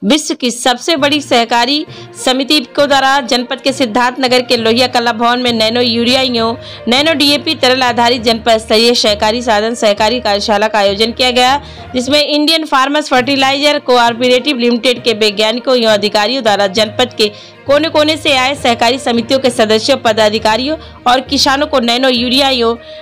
विश्व की सबसे बड़ी सहकारी समिति इफको द्वारा जनपद के सिद्धार्थ नगर के लोहिया कला भवन में नैनो यूरिया नैनो डीएपी तरल आधारित जनपद स्तरीय सहकारी साधन सहकारी कार्यशाला का आयोजन किया गया, जिसमें Indian farmers fertiliser cooperative limited के वैज्ञानिकों एवं अधिकारियों द्वारा जनपद के कोने कोने से आए सहकारी समितियों के सदस्यों, पदाधिकारियों और किसानों को नैनो यूरिया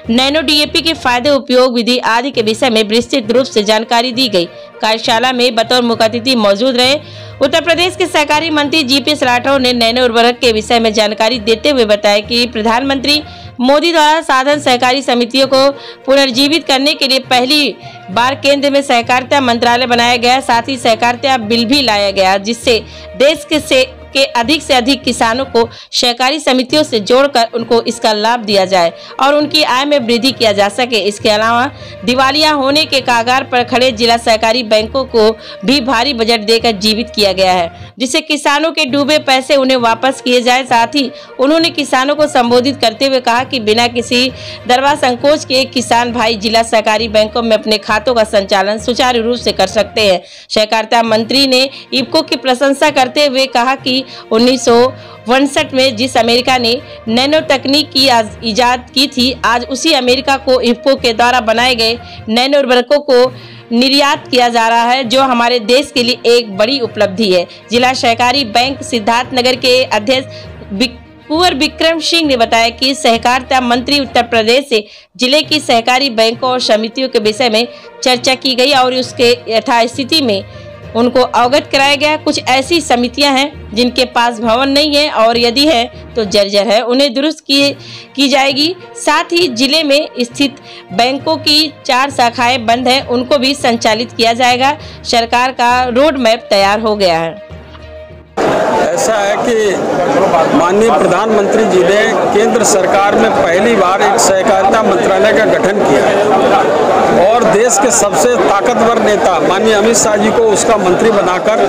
नैनो डीएपी के फायदे, उपयोग, विधि आदि के विषय में विस्तृत रूप से जानकारी दी गई। कार्यशाला में बतौर मुख्य अतिथि मौजूद रहे उत्तर प्रदेश के सहकारी मंत्री जीपीएस राठौर ने नैनो उर्वरक के विषय में जानकारी देते हुए बताया कि प्रधानमंत्री मोदी द्वारा साधन सहकारी समितियों को पुनर्जीवित करने के लिए पहली बार केंद्र में सहकारिता मंत्रालय बनाया गया। साथ ही सहकारिता बिल भी लाया गया, जिससे देश के अधिक से अधिक किसानों को सहकारी समितियों से जोड़कर उनको इसका लाभ दिया जाए और उनकी आय में वृद्धि किया जा सके। इसके अलावा दिवालिया होने के कगार पर खड़े जिला सहकारी बैंकों को भी भारी बजट देकर जीवित किया गया है, जिससे किसानों के डूबे पैसे उन्हें वापस किए जाए। साथ ही उन्होंने किसानों को संबोधित करते हुए कहा कि बिना किसी दरवा संकोच के किसान भाई जिला सहकारी बैंकों में अपने खातों का संचालन सुचारू रूप से कर सकते हैं। सहकारिता मंत्री ने इफको की प्रशंसा करते हुए कहा कि 1962 में जिस अमेरिका ने नैनो तकनीक की इजाद की थी, आज उसी अमेरिका को इफको के द्वारा बनाए गए नैनो उर्वरकों को निर्यात किया जा रहा है, जो हमारे देश के लिए एक बड़ी उपलब्धि है। जिला सहकारी बैंक सिद्धार्थ नगर के अध्यक्ष कुंवर विक्रम सिंह ने बताया कि सहकारिता मंत्री उत्तर प्रदेश से जिले की सहकारी बैंकों और समितियों के विषय में चर्चा की गई और उसके यथास्थिति में उनको अवगत कराया गया। कुछ ऐसी समितियां हैं जिनके पास भवन नहीं है और यदि है तो जर्जर है, उन्हें दुरुस्त की जाएगी। साथ ही जिले में स्थित बैंकों की 4 शाखाएं बंद हैं, उनको भी संचालित किया जाएगा। सरकार का रोड मैप तैयार हो गया है। ऐसा है कि माननीय प्रधानमंत्री जी ने केंद्र सरकार में पहली बार एक सहकारिता मंत्रालय का गठन किया और देश के सबसे ताकतवर नेता माननीय अमित शाह जी को उसका मंत्री बनाकर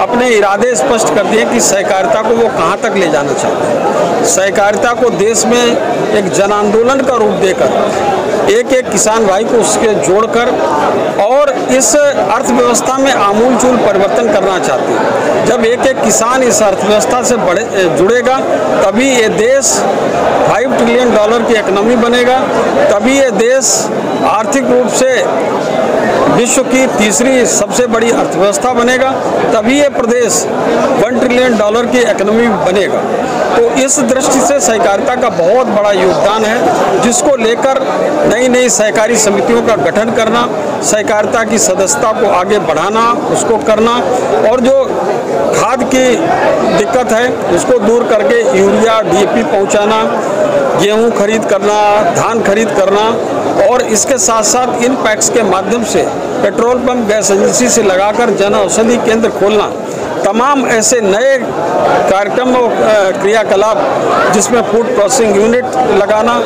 अपने इरादे स्पष्ट कर दिए कि सहकारिता को वो कहां तक ले जाना चाहते हैं। सहकारिता को देश में एक जन आंदोलन का रूप देकर एक एक किसान भाई को उसके जोड़कर और इस अर्थव्यवस्था में आमूलचूल परिवर्तन करना चाहते हैं। जब एक एक किसान इस अर्थव्यवस्था से जुड़ेगा तभी ये देश $5 ट्रिलियन की इकोनॉमी बनेगा, तभी ये देश आर्थिक रूप से विश्व की तीसरी सबसे बड़ी अर्थव्यवस्था बनेगा, तभी ये प्रदेश $1 ट्रिलियन की इकोनॉमी बनेगा। तो इस दृष्टि से सहकारिता का बहुत बड़ा योगदान है, जिसको लेकर नई नई सहकारी समितियों का गठन करना, सहकारिता की सदस्यता को आगे बढ़ाना, उसको करना और जो खाद की दिक्कत है उसको दूर करके यूरिया डीएपी पहुंचाना, गेहूं खरीद करना, धान खरीद करना और इसके साथ साथ इन पैक्स के माध्यम से पेट्रोल पंप गैस एजेंसी से लगाकर जन औषधि केंद्र खोलना, तमाम ऐसे नए कार्यक्रम और क्रियाकलाप जिसमें फूड प्रोसेसिंग यूनिट लगाना,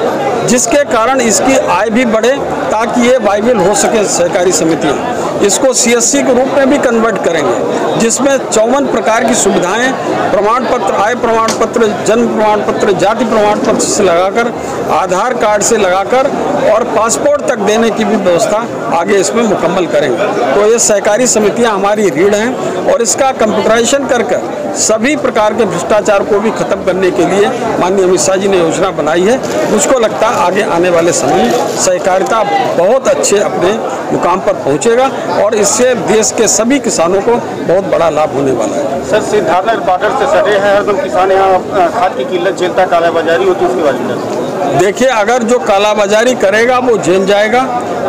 जिसके कारण इसकी आय भी बढ़े ताकि ये वाइबल हो सके। सहकारी समितियाँ इसको सीएससी के रूप में भी कन्वर्ट करेंगे, जिसमें 54 प्रकार की सुविधाएं, प्रमाण पत्र, आय प्रमाण पत्र, जन्म प्रमाण पत्र, जाति प्रमाण पत्र से लगाकर आधार कार्ड से लगाकर और पासपोर्ट तक देने की भी व्यवस्था आगे इसमें मुकम्मल करेंगे। तो ये सहकारी समितियां हमारी रीढ़ हैं और इसका कंप्यूटराइजेशन कर सभी प्रकार के भ्रष्टाचार को भी खत्म करने के लिए माननीय अमित शाह जी ने योजना बनाई है। मुझको लगता है आगे आने वाले समय में सहकारिता बहुत अच्छे अपने मुकाम पर पहुंचेगा और इससे देश के सभी किसानों को बहुत बड़ा लाभ होने वाला है। सर, सिद्धार्थ बॉर्डर से सटे हैं, हरदम किसान यहाँ खाद की किल्लत झेलता, कालाबाजारी होती है, उसके बारे में देखिए, अगर जो कालाबाजारी करेगा वो झेल जाएगा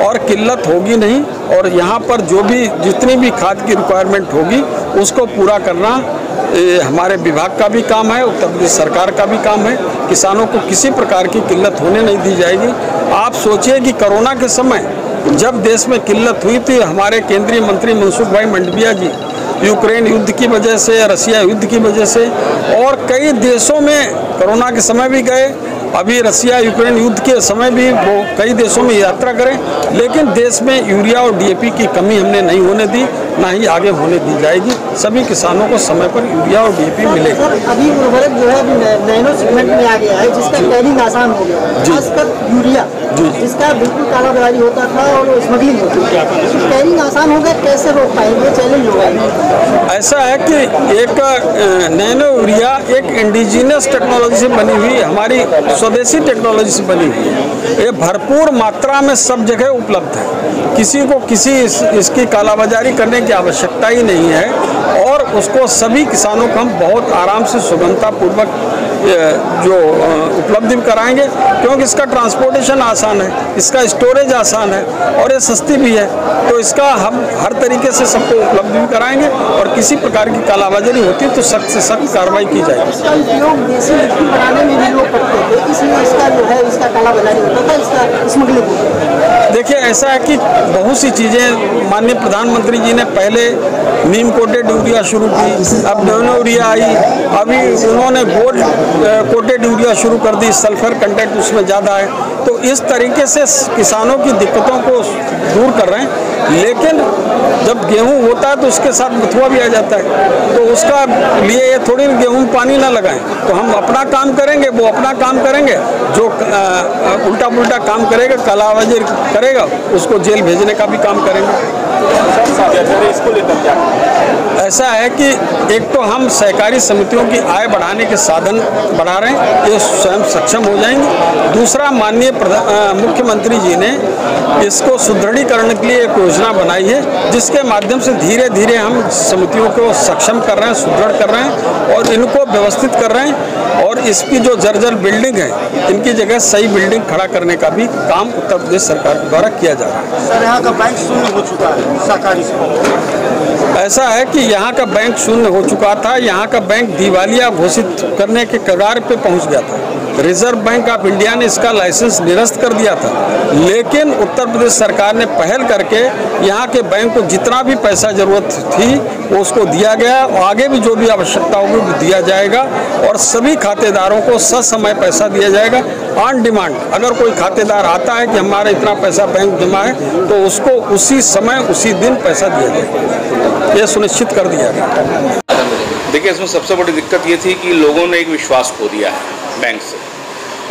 और किल्लत होगी नहीं। और यहाँ पर जो भी जितनी भी खाद की रिक्वायरमेंट होगी उसको पूरा करना हमारे विभाग का भी काम है, उत्तर प्रदेश सरकार का भी काम है। किसानों को किसी प्रकार की किल्लत होने नहीं दी जाएगी। आप सोचिए कि कोरोना के समय जब देश में किल्लत हुई थी, हमारे केंद्रीय मंत्री मनसुख भाई मंडविया जी यूक्रेन युद्ध की वजह से, रसिया युद्ध की वजह से और कई देशों में कोरोना के समय भी गए, अभी रसिया यूक्रेन युद्ध के समय भी वो कई देशों में यात्रा करें, लेकिन देश में यूरिया और डीएपी की कमी हमने नहीं होने दी ना ही आगे होने दी जाएगी। सभी किसानों को समय पर यूरिया और DAP मिलेगा। अभी उर्वरक जो है नैनो सेगमेंट में आ गया है, जिसका टैगिंग आसान हो गया है, खासकर यूरिया जिसका बिल्कुल कालाबाजारी होता था और स्मगलिंग होती थी। टैगिंग आसान हो गया, कैसे रोक पाएंगे? चैलेंज होगा। ऐसा है कि एक नैनो यूरिया एक इंडिजिनस टेक्नोलॉजी से बनी हुई, हमारी स्वदेशी टेक्नोलॉजी से बनी हुई है। ये भरपूर मात्रा में सब जगह उपलब्ध है, किसी को इसकी कालाबाजारी करने की आवश्यकता ही नहीं है और उसको सभी किसानों को हम बहुत आराम से सुगमतापूर्वक जो उपलब्धि कराएंगे, क्योंकि इसका ट्रांसपोर्टेशन आसान है, इसका स्टोरेज आसान है और ये सस्ती भी है। तो इसका हम हर तरीके से सबको उपलब्ध भी कराएंगे और किसी प्रकार की कालाबाजारी होती है तो सख्त से सख्त कार्रवाई की जाएगी। इसका उपयोग देसी मिट्टी बनाने में भी लोग करते थे, इसलिए इसका जो है इसका कालाबाजारी होता था, इसका स्मगलिंग होता था। देखिए, ऐसा है कि बहुत सी चीज़ें माननीय प्रधानमंत्री जी ने पहले नीम कोटेड यूरिया शुरू की, अब नैनो यूरिया आई, अभी उन्होंने गोल्ड कोटेड यूरिया शुरू कर दी, सल्फर कंटेंट उसमें ज़्यादा है। तो इस तरीके से किसानों की दिक्कतों को दूर कर रहे हैं। लेकिन जब गेहूं होता है तो उसके साथ बथुआ भी आ जाता है, तो उसका लिए ये थोड़ी गेहूं में पानी ना लगाएं। तो हम अपना काम करेंगे, वो अपना काम करेंगे, जो उल्टा पुल्टा काम करेगा, कालाबाजारी करेगा, उसको जेल भेजने का भी काम करेंगे। इसको लेकर क्या ऐसा है कि एक तो हम सहकारी समितियों की आय बढ़ाने के साधन बढ़ा रहे हैं, ये स्वयं सक्षम हो जाएंगे। दूसरा, माननीय मुख्यमंत्री जी ने इसको सुदृढ़ीकरण के लिए एक योजना बनाई है, जिसके माध्यम से धीरे धीरे हम समितियों को सक्षम कर रहे हैं, सुदृढ़ कर रहे हैं और इनको व्यवस्थित कर रहे हैं और इसकी जो जर्जर बिल्डिंग है, इनकी जगह सही बिल्डिंग खड़ा करने का भी काम उत्तर प्रदेश सरकार के द्वारा किया जा रहा है। सर, यहाँ का बैंक शून्य हो चुका है सहकारी से। ऐसा है कि यहाँ का बैंक शून्य हो चुका था, यहाँ का बैंक दिवालिया घोषित करने के कगार पे पहुँच गया था। रिजर्व बैंक ऑफ इंडिया ने इसका लाइसेंस निरस्त कर दिया था, लेकिन उत्तर प्रदेश सरकार ने पहल करके यहाँ के बैंक को जितना भी पैसा जरूरत थी वो उसको दिया गया और आगे भी जो भी आवश्यकता होगी वो दिया जाएगा और सभी खातेदारों को ससमय पैसा दिया जाएगा ऑन डिमांड। अगर कोई खातेदार आता है कि हमारा इतना पैसा बैंक जमा है तो उसको उसी समय उसी दिन पैसा दिया जाएगा, ये सुनिश्चित कर दिया गया। देखिए, इसमें सबसे बड़ी दिक्कत ये थी कि लोगों ने एक विश्वास खो दिया है बैंक से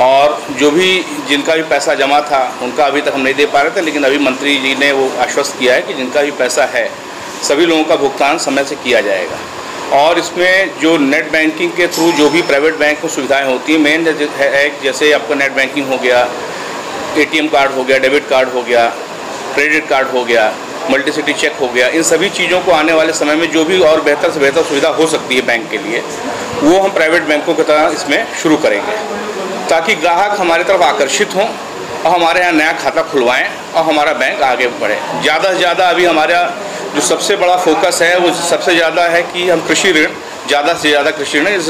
और जो भी जिनका भी पैसा जमा था उनका अभी तक हम नहीं दे पा रहे थे, लेकिन अभी मंत्री जी ने वो आश्वस्त किया है कि जिनका भी पैसा है सभी लोगों का भुगतान समय से किया जाएगा। और इसमें जो नेट बैंकिंग के थ्रू जो भी प्राइवेट बैंक में सुविधाएं होती हैं, मेन है जैसे आपका नेट बैंकिंग हो गया, ATM कार्ड हो गया, डेबिट कार्ड हो गया, क्रेडिट कार्ड हो गया, मल्टीसिटी चेक हो गया, इन सभी चीज़ों को आने वाले समय में जो भी और बेहतर से बेहतर सुविधा हो सकती है बैंक के लिए, वो हम प्राइवेट बैंकों की तरह इसमें शुरू करेंगे ताकि ग्राहक हमारी तरफ आकर्षित हों और हमारे यहाँ नया खाता खुलवाएं और हमारा बैंक आगे बढ़े। ज़्यादा से ज़्यादा अभी हमारा जो सबसे बड़ा फोकस है वो सबसे ज़्यादा है कि हम कृषि ऋण, ज़्यादा से ज़्यादा कृषि ऋण, इस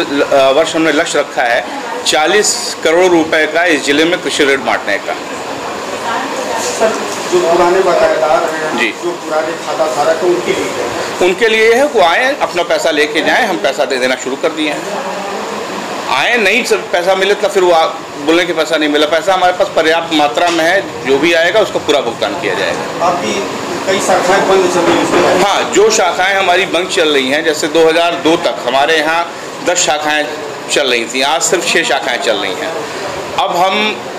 वर्ष हमने लक्ष्य रखा है 40 करोड़ रुपए का इस जिले में कृषि ऋण बांटने का। जो पुराने बकायेदार हैं जी, जो पुराने खाता धारक हैं, उनके लिए है वो आए अपना पैसा लेके जाएं, हम पैसा दे देना शुरू कर दिए हैं। आए नहीं पैसा मिले तो फिर वो बोलने के पैसा नहीं मिला, पैसा हमारे पास पर्याप्त मात्रा में है, जो भी आएगा उसका पूरा भुगतान किया जाएगा। आपकी कई शाखाएं बंद चल रही हैं। हाँ, जो शाखाएं हमारी बंद चल रही हैं, जैसे 2002 तक हमारे यहाँ 10 शाखाएं चल रही थी, आज सिर्फ 6 शाखाएं चल रही हैं। अब हम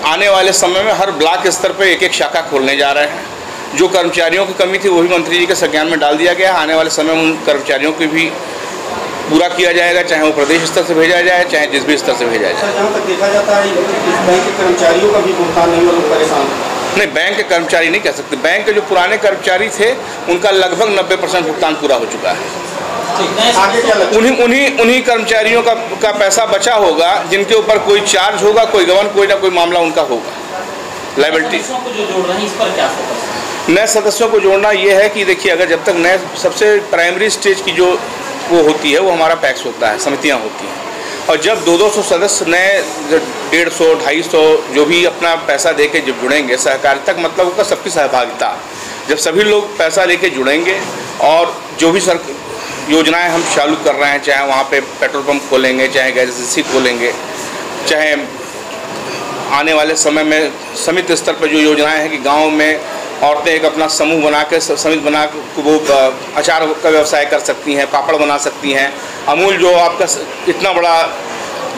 आने वाले समय में हर ब्लॉक स्तर पे एक शाखा खोलने जा रहे हैं। जो कर्मचारियों की कमी थी वो भी मंत्री जी के संज्ञान में डाल दिया गया। आने वाले समय में उन कर्मचारियों की भी पूरा किया जाएगा, चाहे वो प्रदेश स्तर से भेजा जाए, चाहे जिस भी स्तर से भेजा जाए। जहाँ तक देखा जाता है इस बैंक के कर्मचारियों का भी भुगतान नहीं, लोग परेशान नहीं, बैंक के कर्मचारी नहीं कह सकते, बैंक के जो पुराने कर्मचारी थे उनका लगभग 90% भुगतान पूरा हो चुका है। आगे क्या लगता है? उन्हीं कर्मचारियों का पैसा बचा होगा जिनके ऊपर कोई चार्ज होगा, कोई गबन, कोई ना कोई मामला उनका होगा, लायबिलिटी। नए सदस्यों को जोड़ना ये है कि देखिए, अगर जब तक नए सबसे प्राइमरी स्टेज की जो वो होती है वो हमारा पैक्स होता है, समितियाँ होती हैं, और जब 200 सदस्य नए 150, 250 जो भी अपना पैसा दे के जब जुड़ेंगे, सहकारिता का मतलब होगा सबकी सहभागिता। जब सभी लोग पैसा लेके जुड़ेंगे और जो भी योजनाएं हम चालू कर रहे हैं, चाहे वहाँ पे पेट्रोल पंप खोलेंगे, चाहे गैस एजेंसी खोलेंगे, चाहे आने वाले समय में समिति स्तर पर जो योजनाएं हैं कि गांव में औरतें एक अपना समूह बना के, समिति बना के वो अचार का व्यवसाय कर सकती हैं, पापड़ बना सकती हैं। अमूल जो आपका इतना बड़ा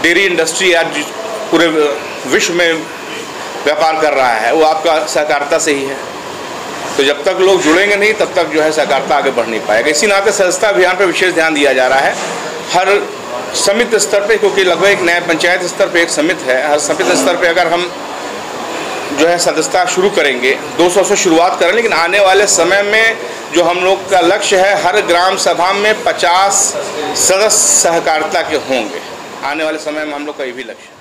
डेयरी इंडस्ट्री आज पूरे विश्व में व्यापार कर रहा है, वो आपका सहकारिता से ही है। तो जब तक लोग जुड़ेंगे नहीं तब तक जो है सहकारिता आगे बढ़ नहीं पाएगा। इसी नाते सदस्यता अभियान पर विशेष ध्यान दिया जा रहा है हर समिति स्तर पे, क्योंकि लगभग एक नया पंचायत स्तर पे एक समिति है। हर समिति स्तर पे अगर हम जो है सदस्यता शुरू करेंगे, 200 से शुरुआत करें, लेकिन आने वाले समय में जो हम लोग का लक्ष्य है हर ग्राम सभा में 50 सदस्य सहकारिता के होंगे। आने वाले समय में हम लोग का ये भी लक्ष्य है।